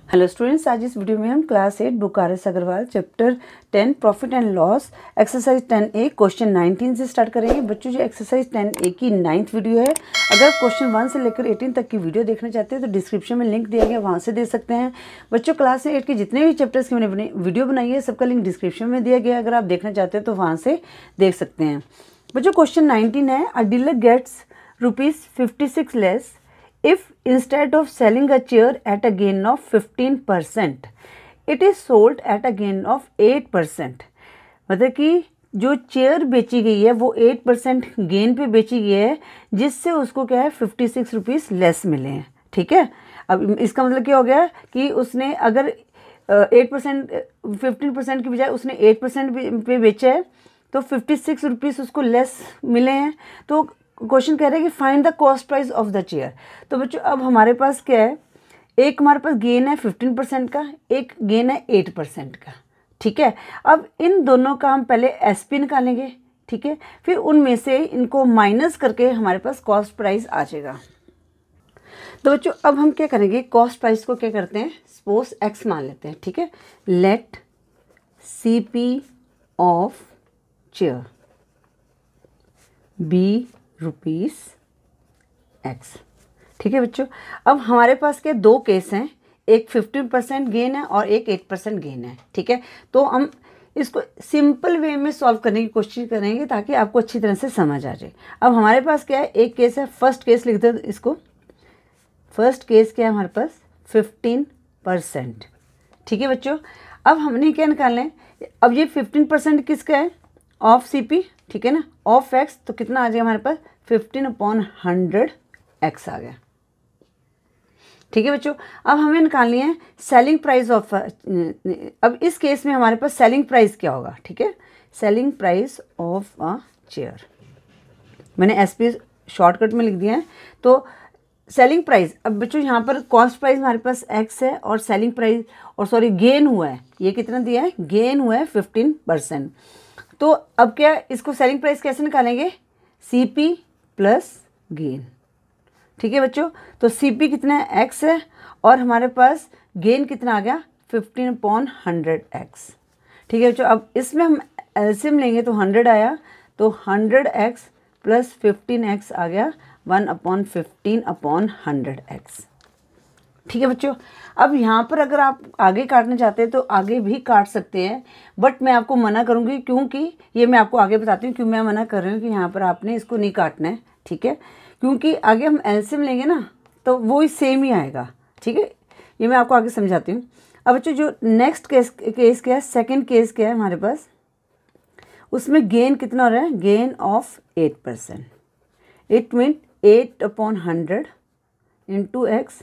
Hello students, आज इस video में हम class 8 book R S. Agarwal chapter 10 profit and loss exercise 10A question 19 से स्टार्ट करेंगे। बच्चों, जो एक्सरसाइज 10A की 9th वीडियो है, अगर क्वेश्चन 1 से लेकर 18 तक की वीडियो देखना चाहते हैं तो डिस्क्रिप्शन में लिंक दिया गया, वहाँ से दे सकते हैं। बच्चों, क्लास 8 के जितने भी चैप्टर्स की मैंने वीडियो बनाई है सबका लिंक डिस्क्रिप्शन में दिया गया है, अगर आप देखना चाहते हैं तो वहाँ से देख सकते हैं। बच्चों, क्वेश्चन 19 है, a dealer gets ₹56 less if instead of selling a chair at a gain of 15%, it is sold at a gain of 8%। मतलब कि जो चेयर बेची गई है वो 8% गेन पे बेची गई है, जिससे उसको क्या है 56 रुपीज़ लेस मिले हैं। ठीक है, अब इसका मतलब क्या हो गया कि उसने अगर 8% 15% की बजाय उसने 8% पे बेचा है तो 56 रुपीज़ उसको लेस मिले हैं। तो क्वेश्चन कह रहा है कि find the cost price of the chair. तो बच्चों, अब हमारे पास क्या है, एक हमारे पास गेन है 15% का, एक गेन है 8% का। ठीक है, अब इन दोनों का हम पहले एसपी निकालेंगे। ठीक है, फिर उनमें से इनको माइनस करके हमारे पास कॉस्ट प्राइस आ जाएगा। तो बच्चों, अब हम क्या करेंगे, कॉस्ट प्राइस को क्या करते हैं, सपोज एक्स मान लेते हैं। ठीक है, let CP of chair be ₹X। ठीक है बच्चों, अब हमारे पास के दो केस हैं, एक 15% गेन है और एक 8% गेन है। ठीक है, तो हम इसको सिंपल वे में सॉल्व करने की कोशिश करेंगे ताकि आपको अच्छी तरह से समझ आ जाए। अब हमारे पास क्या है, एक केस है, फर्स्ट केस लिखते हैं इसको। फर्स्ट केस क्या है हमारे पास, 15%। ठीक है बच्चों, अब हमने क्या निकालना है, अब ये 15% किसका है, ऑफ सीपी। ठीक है ना, ऑफ एक्स, तो कितना आ जाएगा हमारे पास 15/100 आ गया। ठीक है बच्चों, अब हमें निकालनी है सेलिंग प्राइस ऑफ, अब इस केस में हमारे पास सेलिंग प्राइस क्या होगा। ठीक है, selling price of a chair, मैंने एसपी शॉर्टकट में लिख दिया है। तो सेलिंग प्राइस, अब बच्चों यहाँ पर कॉस्ट प्राइस हमारे पास एक्स है और सेलिंग प्राइस, और सॉरी गेन हुआ है, ये कितना दिया है, गेन हुआ है 15%। तो अब क्या, इसको सेलिंग प्राइस कैसे निकालेंगे, सीपी प्लस गेन। ठीक है बच्चों, तो सीपी कितना है, एक्स है, और हमारे पास गेन कितना आ गया 15/100x। ठीक है बच्चों, अब इसमें हम एलसीएम लेंगे तो 100 आया, तो 100x प्लस 15x आ गया 1/15/100x। ठीक है बच्चों, अब यहाँ पर अगर आप आगे काटना चाहते हैं तो आगे भी काट सकते हैं, बट मैं आपको मना करूँगी, क्योंकि ये मैं आपको आगे बताती हूँ क्यों मैं मना कर रही हूँ कि यहाँ पर आपने इसको नहीं काटना है। ठीक है, क्योंकि आगे हम एलसीएम लेंगे ना तो वो ही सेम ही आएगा। ठीक है, ये मैं आपको आगे समझाती हूँ। अब बच्चों, जो नेक्स्ट केस क्या है, सेकेंड केस क्या है हमारे पास, उसमें गेन कितना हो रहा है, gain of 8%। It mean 8/100 into x,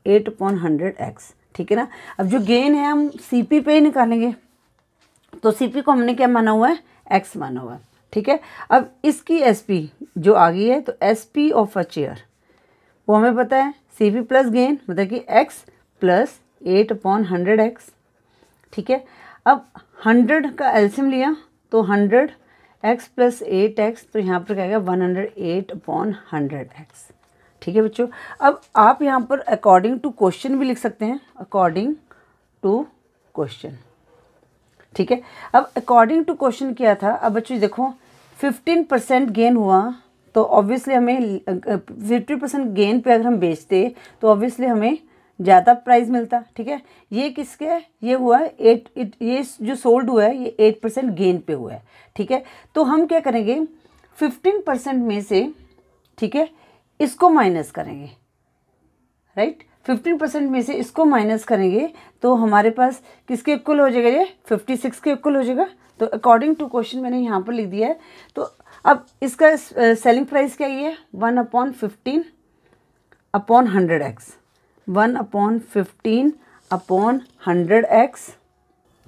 8/100x। ठीक है ना, अब जो गेन है हम सीपी पे ही निकालेंगे, तो सीपी को हमने क्या माना हुआ है, एक्स माना हुआ है। ठीक है, अब इसकी एसपी जो आ गई है, तो एसपी ऑफ अ चेयर वो हमें पता है, सीपी प्लस गेन मतलब कि एक्स प्लस 8/100x। ठीक है, अब 100 का एलसीएम लिया तो 100x प्लस 8x, तो यहाँ पर क्या आएगा 108/100x। ठीक है बच्चों, अब आप यहाँ पर अकॉर्डिंग टू क्वेश्चन भी लिख सकते हैं, अकॉर्डिंग टू क्वेश्चन। ठीक है, अब अकॉर्डिंग टू क्वेश्चन क्या था, अब बच्चों देखो 15% गेन हुआ तो ऑब्वियसली हमें 50% गेन पे अगर हम बेचते तो ऑब्वियसली हमें ज़्यादा प्राइस मिलता। ठीक है, ये किसके, ये हुआ है ये जो सोल्ड हुआ है ये 8% गेन पे हुआ है। ठीक है, तो हम क्या करेंगे, 15% में से, ठीक है, इसको माइनस करेंगे, राइट, 15% में से इसको माइनस करेंगे तो हमारे पास किसके इक्वल हो जाएगा, ये 56 के इक्वल हो जाएगा। तो अकॉर्डिंग टू क्वेश्चन मैंने यहाँ पर लिख दिया है। तो अब इसका सेलिंग प्राइस क्या है, 1/15/100x, 1/15/100x।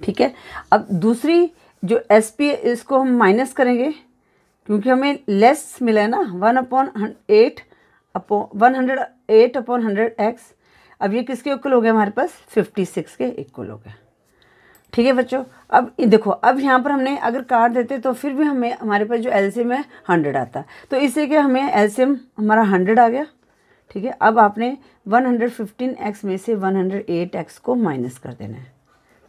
ठीक है, अब दूसरी जो एसपी इसको हम माइनस करेंगे क्योंकि हमें लेस मिला है ना, 1/100x। अब ये किसके इक्वल हो गया, हमारे पास 56 के इक्वल हो गया। ठीक है बच्चों, अब देखो, अब यहाँ पर हमने अगर काट देते तो फिर भी हमारे पास जो एलसीएम है 100 आता, तो इससे क्या हमें एलसीएम हमारा 100 आ गया। ठीक है। अब आपने 115x में से 108x को माइनस कर देना है,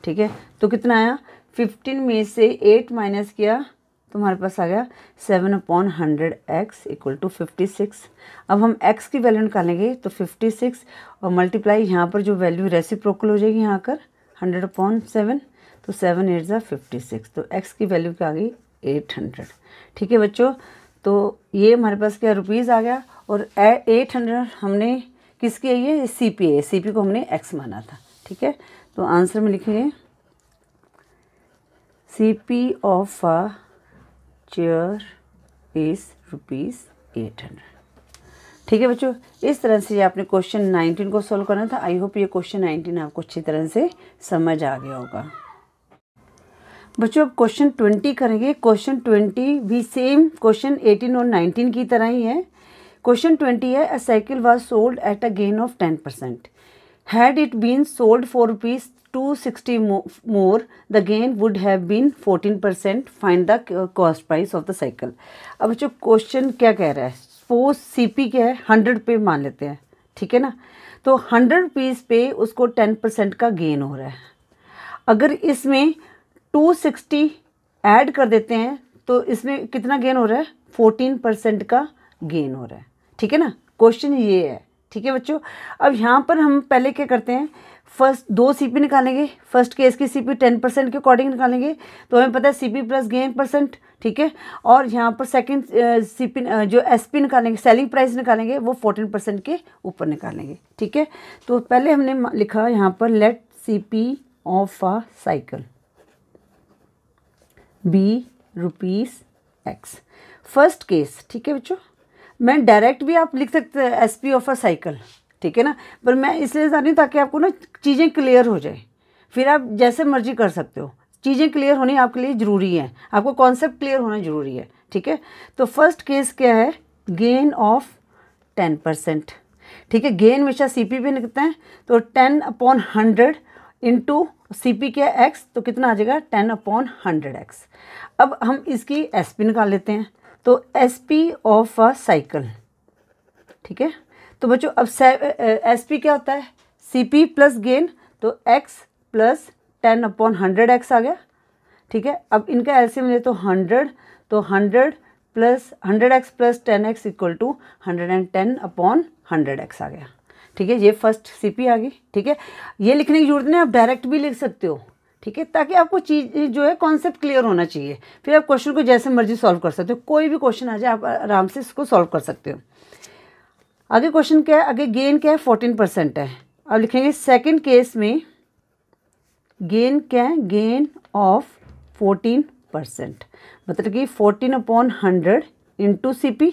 ठीक है। तो कितना आया, 15 में से 8 माइनस किया तो हमारे पास आ गया 7/100x इक्वल टू 56। अब हम x की वैल्यू निकालेंगे तो 56 और मल्टीप्लाई यहाँ पर जो वैल्यू रेसिप्रोकल हो जाएगी यहाँ कर 100/7, तो 7 8 ज़ा 56, तो x की वैल्यू क्या आ गई 800। ठीक है बच्चों, तो ये हमारे पास क्या रुपीज़ आ गया और 800 हमने किसकी है, ये CP है, CP को हमने x माना था। ठीक है, तो आंसर में लिखेंगे CP of a chair is ₹800। ठीक है बच्चों, इस तरह से आपने क्वेश्चन 19 को सॉल्व करना था। आई होप ये क्वेश्चन 19 आपको अच्छी तरह से समझ आ गया होगा। बच्चों अब क्वेश्चन 20 करेंगे। क्वेश्चन 20 भी सेम क्वेश्चन 18 और 19 की तरह ही है। क्वेश्चन 20 है, a cycle was sold at a gain of 10%। Had it been sold for ₹260 more, the gain would have been 14%. Find the cost price of the cycle. अब बच्चों question क्या कह रहा है, सपोज CP क्या है 100 पे मान लेते हैं, ठीक है ना। तो 100 रुपीज़ पे उसको 10% का गेन हो रहा है। अगर इसमें 260 ऐड कर देते हैं तो इसमें कितना गेन हो रहा है, 14% का गेन हो रहा है। ठीक है ना, क्वेश्चन ये है। ठीक है बच्चों, अब यहाँ पर हम पहले क्या करते हैं, फर्स्ट 2 CP निकालेंगे। फर्स्ट केस की CP 10% के अकॉर्डिंग निकालेंगे, तो हमें पता है CP प्लस गेन परसेंट। ठीक है, और यहाँ पर सेकंड CP जो SP निकालेंगे, सेलिंग प्राइस निकालेंगे, वो 14% के ऊपर निकालेंगे। ठीक है, तो पहले हमने लिखा यहाँ पर let CP of a cycle be ₹X first case. ठीक है बच्चों, मैं डायरेक्ट भी आप लिख सकते हैं SP ऑफ अ साइकिल, ठीक है ना, पर मैं इसलिए बता रही हूँ ताकि आपको ना चीज़ें क्लियर हो जाए, फिर आप जैसे मर्जी कर सकते हो। चीज़ें क्लियर होनी आपके लिए ज़रूरी है, आपको कॉन्सेप्ट क्लियर होना ज़रूरी है। ठीक है, तो फर्स्ट केस क्या है, गेन ऑफ 10%। ठीक है, गेन हमेशा CP पे निकलता है, तो 10/100 इंटू CP क्या है X, तो कितना आ जाएगा 10/100X। अब हम इसकी SP निकाल लेते हैं, तो SP ऑफ अ साइकिल। ठीक है, तो बच्चों अब SP क्या होता है, CP प्लस गेन, तो X प्लस 10/100X आ गया। ठीक है, अब इनका एलसीएम ले तो 100, तो 100 plus 100X plus 10X equal to 110/100X आ गया। ठीक है, ये फर्स्ट CP आ गई। ठीक है, ये लिखने की जरूरत नहीं, आप डायरेक्ट भी लिख सकते हो। ठीक है, ताकि आपको चीज़ जो है कॉन्सेप्ट क्लियर होना चाहिए, फिर आप क्वेश्चन को जैसे मर्जी सॉल्व कर सकते हो। कोई भी क्वेश्चन आ जाए आप आराम से इसको सॉल्व कर सकते हो। आगे क्वेश्चन क्या है, आगे गेन क्या है 14% है। अब लिखेंगे सेकंड केस में गेन क्या है, गेन ऑफ 14%, मतलब कि 14/100 इंटू CP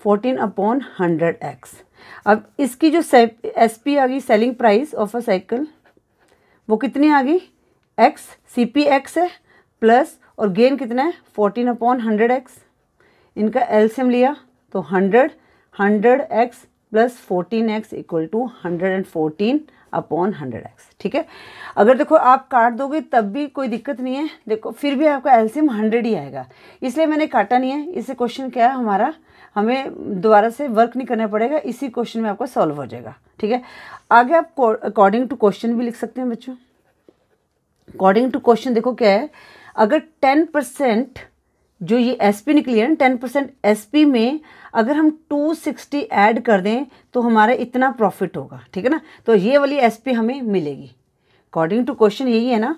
14/100X। अब इसकी जो SP आ गई, selling price of a cycle, वो कितनी आ गई X, CP X है प्लस, और गेन कितना है 14/100X। इनका एलसीएम लिया तो 100x plus 14x equal to 114/100x। ठीक है, अगर देखो आप काट दोगे तब भी कोई दिक्कत नहीं है, देखो फिर भी आपका एलसीएम 100 ही आएगा, इसलिए मैंने काटा नहीं है। इससे क्वेश्चन क्या है हमारा, हमें दोबारा से वर्क नहीं करना पड़ेगा, इसी क्वेश्चन में आपका सॉल्व हो जाएगा। ठीक है, आगे आप अकॉर्डिंग टू क्वेश्चन भी लिख सकते हैं बच्चों। अकॉर्डिंग टू क्वेश्चन देखो क्या है, अगर 10% जो ये SP निकली है ना, 10% SP में अगर हम 260 ऐड कर दें तो हमारा इतना प्रॉफिट होगा। ठीक है ना, तो ये वाली SP हमें मिलेगी। अकॉर्डिंग टू क्वेश्चन यही है ना,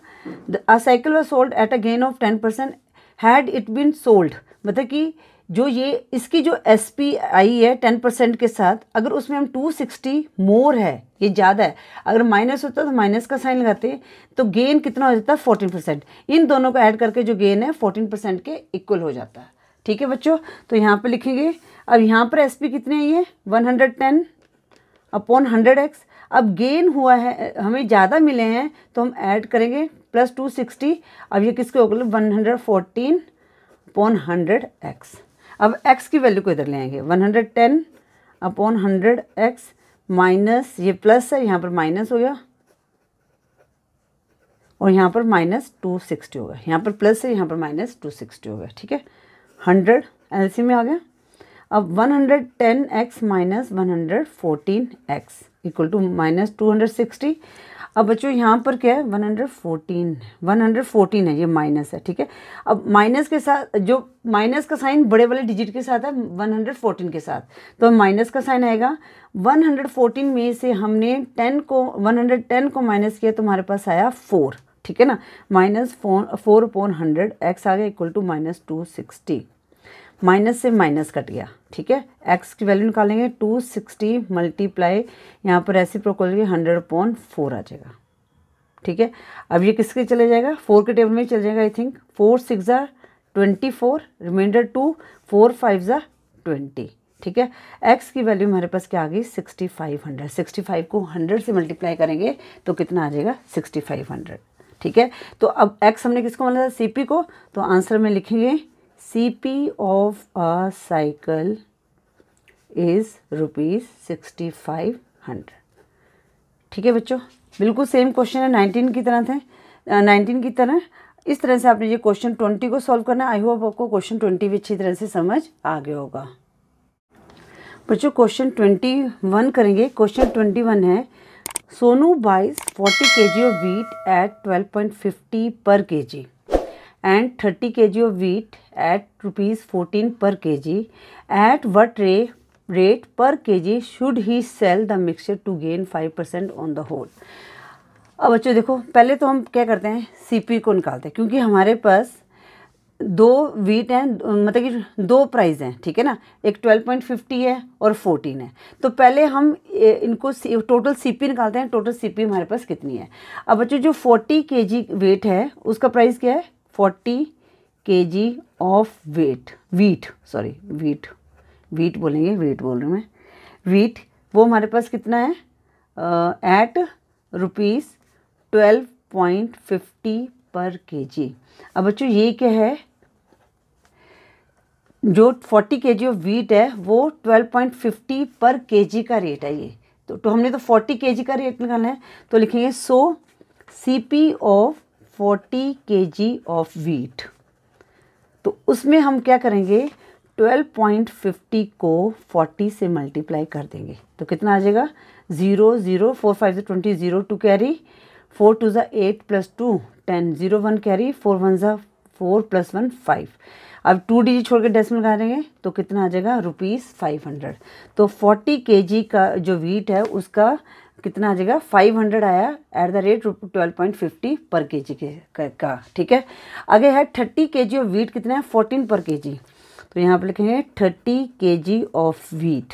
a cycle was sold at a gain of 10%, had it been sold, मतलब कि जो ये इसकी जो SP आई है 10% के साथ, अगर उसमें हम 260 मोर है, ये ज़्यादा है, अगर माइनस होता तो माइनस का साइन लगाते, तो गेन कितना हो जाता है 14%। इन दोनों को ऐड करके जो गेन है 14% के इक्वल हो जाता है। ठीक है बच्चों, तो यहाँ पे लिखेंगे। अब यहाँ पर SP कितने है, ये 110/100X। अब गेन हुआ है, हमें ज़्यादा मिले हैं तो हम ऐड करेंगे प्लस 260। अब ये किसके होगा 114/100X। अब x की वैल्यू को इधर ले आएंगे, 110/100X माइनस, ये प्लस है यहाँ पर माइनस हो गया, और यहाँ पर माइनस 260 होगा, यहाँ पर प्लस है यहाँ पर माइनस 260 होगा। ठीक है, 100 एलसीएम में आ गया। अब 110x minus 114x equal to minus 260। अब बच्चों यहाँ पर क्या है 114 है, ये माइनस है, ठीक है। अब माइनस के साथ जो माइनस का साइन बड़े वाले डिजिट के साथ है 114 के साथ, तो माइनस का साइन आएगा। 114 में से हमने 110 को माइनस किया तो हमारे पास आया 4, ठीक है ना। माइनस 4/100 x आ गया इक्वल टू माइनस 260। माइनस से माइनस कट गया, ठीक है। x की वैल्यू निकालेंगे 260 मल्टीप्लाई यहाँ पर रेसिप्रोकल 100/4 आ जाएगा, ठीक है। अब ये किसके चले जाएगा, 4 के टेबल में चल जाएगा आई थिंक। 4 6 ज़ा 24, रिमाइंडर 2, 4 5 ज़ा 20, ठीक है। x की वैल्यू हमारे पास क्या आ गई 6500। 65 को 100 से मल्टीप्लाई करेंगे तो कितना आ जाएगा 6500, ठीक है। तो अब x हमने किसको माना था CP को, तो आंसर में लिखेंगे CP of a cycle is ₹6500, ठीक है बच्चों। बिल्कुल सेम क्वेश्चन है 19 की तरह थे, 19 की तरह। इस तरह से आपने ये क्वेश्चन 20 को सॉल्व करना है। आई होप आपको क्वेश्चन 20 भी अच्छी तरह से समझ आ गया होगा। बच्चों क्वेश्चन 21 करेंगे। क्वेश्चन 21 है Sonu buys 40 kg of wheat at 12.50 per kg and 30 kg of wheat at ₹14 per kg. At what rate per kg should he sell the mixture to gain 5% on the whole? अब बच्चों देखो, पहले तो हम क्या करते हैं CP को निकालते हैं, क्योंकि हमारे पास दो वीट हैं, मतलब कि दो प्राइस हैं, ठीक है ना। एक 12.50 है और 14 है। तो पहले हम इनको टोटल CP निकालते हैं। टोटल CP हमारे पास कितनी है। अब बच्चों जो 40 kg वेट है उसका प्राइस क्या है 40 kg ऑफ वीट बोलेंगे, वेट बोल रही हूँ मैं, वीट वो हमारे पास कितना है एट ₹12.50 पर kg। अब बच्चों ये क्या है, जो 40 kg ऑफ वीट है वो 12.50 पर kg का रेट है ये। तो हमने तो 40 kg का रेट निकालना है, तो लिखेंगे सो CP of 40 kg of wheat. तो उसमें हम क्या करेंगे 12.50 को 40 से मल्टीप्लाई कर देंगे तो कितना आ जाएगा 0 0 4 5 20 0 2 कैरी 4 2 8 + 2 10 0 1 कैरी 4 1 4 + 1 5। अब 2 डिजिट छोड़ के डेसिमल लगा देंगे तो कितना आ जाएगा ₹500। तो 40 kg का जो वीट है उसका कितना आ जाएगा 500 आया एट द रेट 12.50 पर kg का, ठीक है। आगे है 30 kg ऑफ वीट कितना है 14 पर kg। तो यहाँ पर लिखेंगे 30 kg of wheat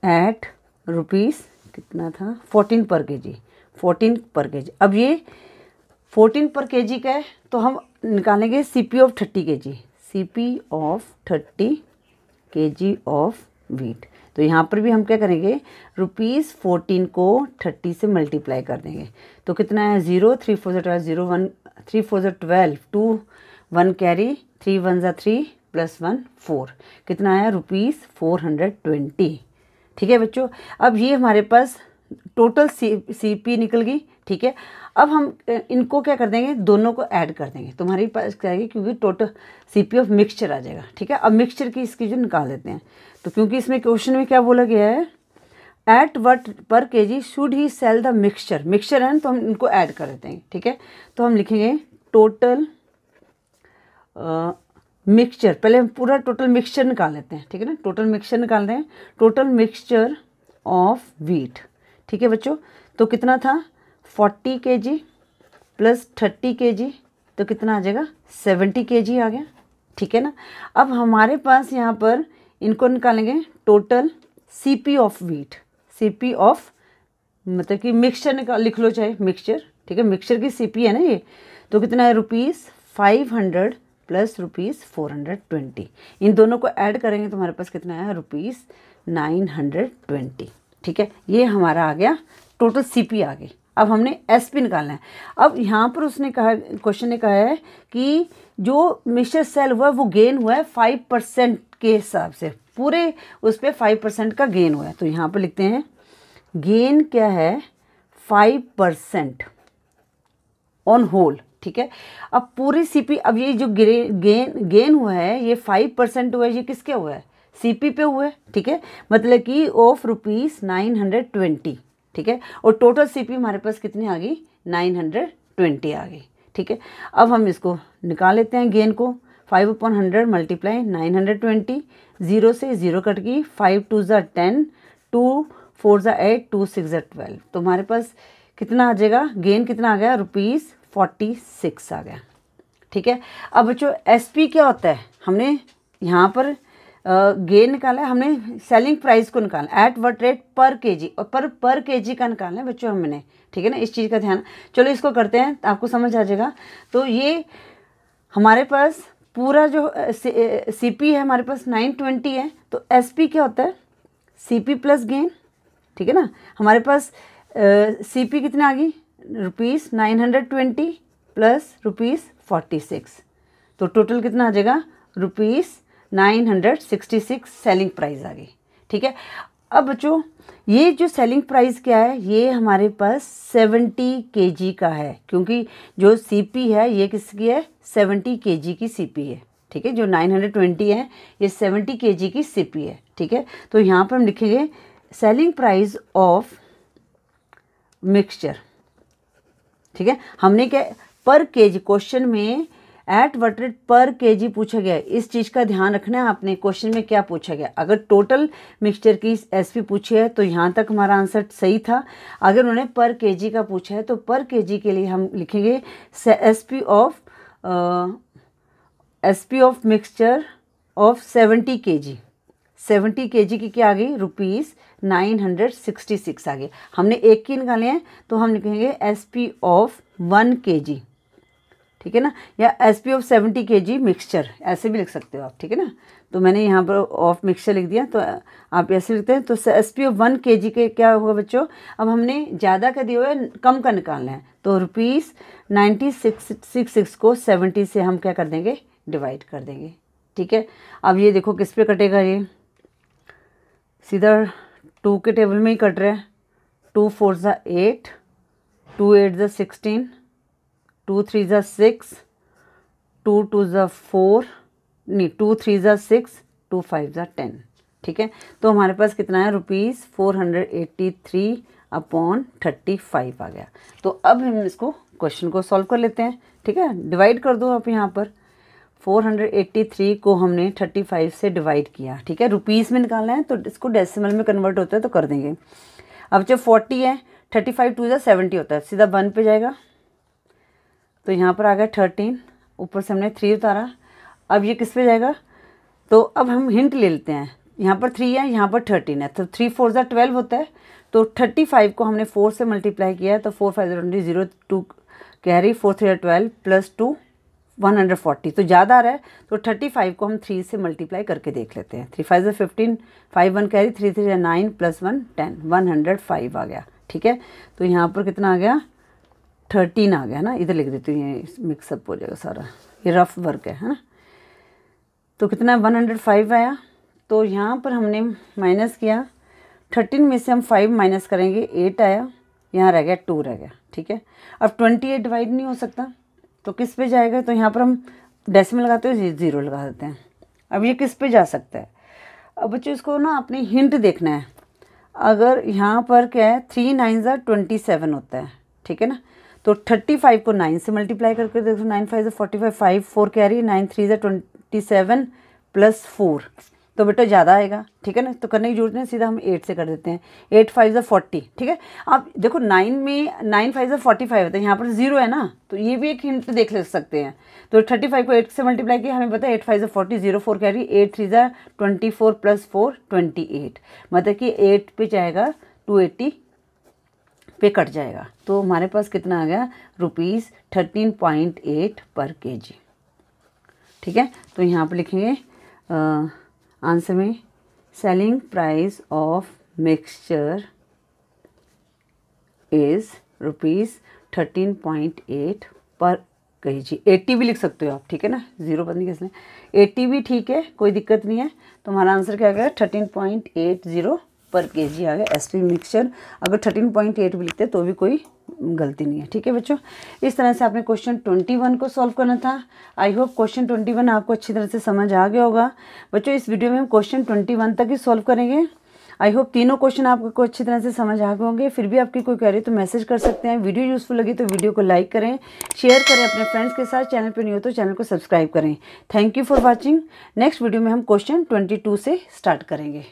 at rupees कितना था 14 पर kg, 14 पर kg। अब ये 14 पर kg का है तो हम निकालेंगे CP of 30 kg, CP of 30 kg of wheat. तो यहाँ पर भी हम क्या करेंगे ₹14 को 30 से मल्टीप्लाई कर देंगे तो कितना है 0 3 4 12 0 1 3 4 12 2 1 कैरी 3 1 3 + 1 4 कितना आया ₹420, ठीक है बच्चों। अब ये हमारे पास टोटल CP निकल गई, ठीक है। अब हम इनको क्या कर देंगे दोनों को ऐड कर देंगे तो हमारे पास क्या आएगी क्योंकि टोटल CP ऑफ मिक्सचर आ जाएगा, ठीक है। अब मिक्सचर की इसकी जो निकाल देते हैं तो क्योंकि इसमें क्वेश्चन में क्या बोला गया है at what per kg should he sell the mixture है तो हम इनको ऐड कर देते हैं, ठीक है। तो हम लिखेंगे टोटल मिक्सचर, पहले हम पूरा टोटल मिक्सचर निकाल लेते हैं, ठीक है ना। टोटल मिक्सचर निकाल दें, टोटल मिक्सचर ऑफ वीट, ठीक है बच्चों। तो कितना था 40 kg + 30 kg तो कितना आ जाएगा 70 kg आ गया, ठीक है ना। अब हमारे पास यहाँ पर इनको निकालेंगे total CP of wheat, CP of मतलब कि मिक्सचर लिख लो चाहे मिक्सचर, ठीक है। मिक्सचर की CP है ना ये, तो कितना है ₹500 + ₹420। इन दोनों को ऐड करेंगे तो हमारे पास कितना है ₹920, ठीक है। ये हमारा आ गया टोटल CP आ गई। अब हमने SP निकालना है। अब यहाँ पर उसने कहा क्वेश्चन ने कहा है कि जो मिक्सचर सेल हुआ है वो गेन हुआ है 5% के हिसाब से, पूरे उस पर 5% का गेन हुआ है। तो यहाँ पर लिखते हैं गेन क्या है 5% ऑन होल, ठीक है। अब पूरी सीपी, अब ये जो गेन हुआ है ये 5% हुआ है, ये किसके हुआ है, सीपी पे हुआ है, ठीक है। मतलब कि ऑफ ₹920, ठीक है। और टोटल सीपी हमारे पास कितनी आ गई, 920 आ गई, ठीक है। अब हम इसको निकाल लेते हैं गेन को। 5/100 मल्टीप्लाई 920, 0 से 0 कट गई, 5 2 ज़ा 10, 2 4 ज़ा 8, 2 6 ज़ा 12। तो हमारे पास कितना आ जाएगा, गेन कितना आ गया, ₹46 आ गया, ठीक है। अब बच्चों एसपी क्या होता है, हमने यहाँ पर गेन निकाला है, हमने सेलिंग प्राइस को निकालना, एट व्हाट रेट पर केजी, और पर केजी का निकालना है बच्चों हमने, ठीक है ना। इस चीज़ का ध्यान, चलो इसको करते हैं, आपको समझ आ जाएगा। तो ये हमारे पास पूरा जो सीपी है हमारे पास 920 है, तो एसपी क्या होता है, सीपी प्लस गेन, ठीक है ना। हमारे पास सीपी कितना आ गई, ₹920 प्लस ₹46, तो टोटल कितना आ जाएगा, ₹966 सेलिंग प्राइस आ गई, ठीक है। अब बच्चों ये जो सेलिंग प्राइस क्या है, ये हमारे पास 70 kg का है, क्योंकि जो सीपी है ये किसकी है, 70 kg की सीपी है, ठीक है। जो 920 है ये 70 kg की सीपी है, ठीक है। तो यहाँ पर हम लिखेंगे सेलिंग प्राइस ऑफ मिक्सचर, ठीक है। हमने क्या पर केजी, क्वेश्चन में एट व्हाट रेट पर केजी पूछा गया है, इस चीज़ का ध्यान रखना है आपने, क्वेश्चन में क्या पूछा गया। अगर टोटल मिक्सचर की एसपी पूछी है तो यहाँ तक हमारा आंसर सही था। अगर उन्होंने पर केजी का पूछा है तो पर केजी के लिए हम लिखेंगे SP of mixture of 70 kg। 70 kg की क्या आ गई, ₹966 आ गई। हमने एक की निकाले हैं तो हम लिखेंगे एसपी ऑफ 1 kg, ठीक है ना, या एसपी ऑफ 70 kg मिक्सचर, ऐसे भी लिख सकते हो आप, ठीक है ना। तो मैंने यहाँ पर ऑफ मिक्सचर लिख दिया, तो आप ऐसे लिखते हैं। तो एसपी ऑफ 1 kg के क्या होगा बच्चों, अब हमने ज़्यादा का दिया हुआ है, कम का निकालना है, तो ₹966 को 70 से हम क्या कर देंगे, डिवाइड कर देंगे, ठीक है। अब ये देखो किस पे कटेगा, ये सीधा 2 के टेबल में ही कट रहा है। 2 4 ज़ा 8, 2 8 ज़ा 16, 2 3 ज़ा 6, 2 2 ज़ा 4, नहीं 2 3 ज़ा 6, 2 5 ज़ा 10, ठीक है। तो हमारे पास कितना है, ₹483/35 आ गया। तो अब हम इसको क्वेश्चन को सॉल्व कर लेते हैं, ठीक है। डिवाइड कर दो आप, यहाँ पर 483 को हमने 35 से डिवाइड किया, ठीक है। रुपीज़ में निकालना है तो इसको डेसिमल में कन्वर्ट होता है तो कर देंगे। अब जब 40 है, 35 2 ज़ा 70 होता है, सीधा 1 पे जाएगा, तो यहाँ पर आ गया 13, ऊपर से हमने 3 उतारा। अब ये किस पे जाएगा, तो अब हम हिंट ले लेते हैं, यहाँ पर 3 है, यहाँ पर 13 है, तो 3 4 ज़ा 12 होता है। तो 35 को हमने 4 से मल्टीप्लाई किया है, तो 4 5 20 0 2 कैरी, 4 3 12 प्लस 2 140, तो ज़्यादा आ रहा है, तो 35 को हम 3 से मल्टीप्लाई करके देख लेते हैं। 3 5 ज़ा 15, 5 1 कैरी, 3 3 ज़ा 9 प्लस 1 10, 105 आ गया, ठीक है। तो यहाँ पर कितना आ गया, 13 आ गया ना, इधर लिख देती हूँ, ये मिक्सअप हो जाएगा सारा, ये रफ वर्क है ना। तो कितना 105 आया। तो यहाँ पर हमने माइनस किया, 13 में से हम 5 माइनस करेंगे, 8 आया, यहाँ रह गया 2 रह गया, ठीक है। अब 28 डिवाइड नहीं हो सकता, तो किस पे जाएगा, तो यहाँ पर हम डेसिमल लगाते हैं, 0 लगा देते हैं। अब ये किस पे जा सकता है, अब बच्चों इसको ना अपनी हिंट देखना है। अगर यहाँ पर क्या है, 3 9 ज़ा 27 होता है, ठीक है ना। तो 35 को 9 से मल्टीप्लाई करके देखो, 9 5 ज़ा 45, 5 4 कैरी, 9 3 ज़ा 27 प्लस 4, तो बेटा ज़्यादा आएगा, ठीक है ना। तो करने की जरूरत नहीं, सीधा हम 8 से कर देते हैं। 8 5 ज़ा 40, ठीक है। अब देखो 9 में 9 5 ज़ा 45 होता है, यहाँ पर 0 है ना, तो ये भी एक हिंट देख ले सकते हैं। तो 35 को 8 से मल्टीप्लाई किया, हमें पता है 8 5 ज़ा 40, 0 4 कैरी, 8 3 ज़ा 24 प्लस 4 28, मतलब कि 8 पे जाएगा, 280 पे कट जाएगा। तो हमारे पास कितना आ गया, ₹13.8 पर kg, ठीक है। तो यहाँ पर लिखेंगे आंसर में selling price of mixture is ₹13.8 पर kg। 80 भी लिख सकते हो आप, ठीक है ना, 0 पता नहीं किसने, 80 भी ठीक है, कोई दिक्कत नहीं है। तो हमारा आंसर क्या आ गया, 13.80 पर kg आ गया एसपी मिक्सचर। अगर 13.8 भी लिखते तो भी कोई गलती नहीं है। ठीक है बच्चों, इस तरह से आपने क्वेश्चन 21 को सॉल्व करना था। आई होप क्वेश्चन 21 आपको अच्छी तरह से समझ आ गया होगा। बच्चों इस वीडियो में हम क्वेश्चन 21 तक ही सॉल्व करेंगे। आई होप तीनों क्वेश्चन आपको अच्छी तरह से समझ आ गए होंगे। फिर भी आपकी कोई क्वेरी तो मैसेज कर सकते हैं। वीडियो यूजफुल लगी तो वीडियो को लाइक करें, शेयर करें अपने फ्रेंड्स के साथ। चैनल पर नहीं हो तो चैनल को सब्सक्राइब करें। Thank you for watching. Next video में हम क्वेश्चन 22 से स्टार्ट करेंगे।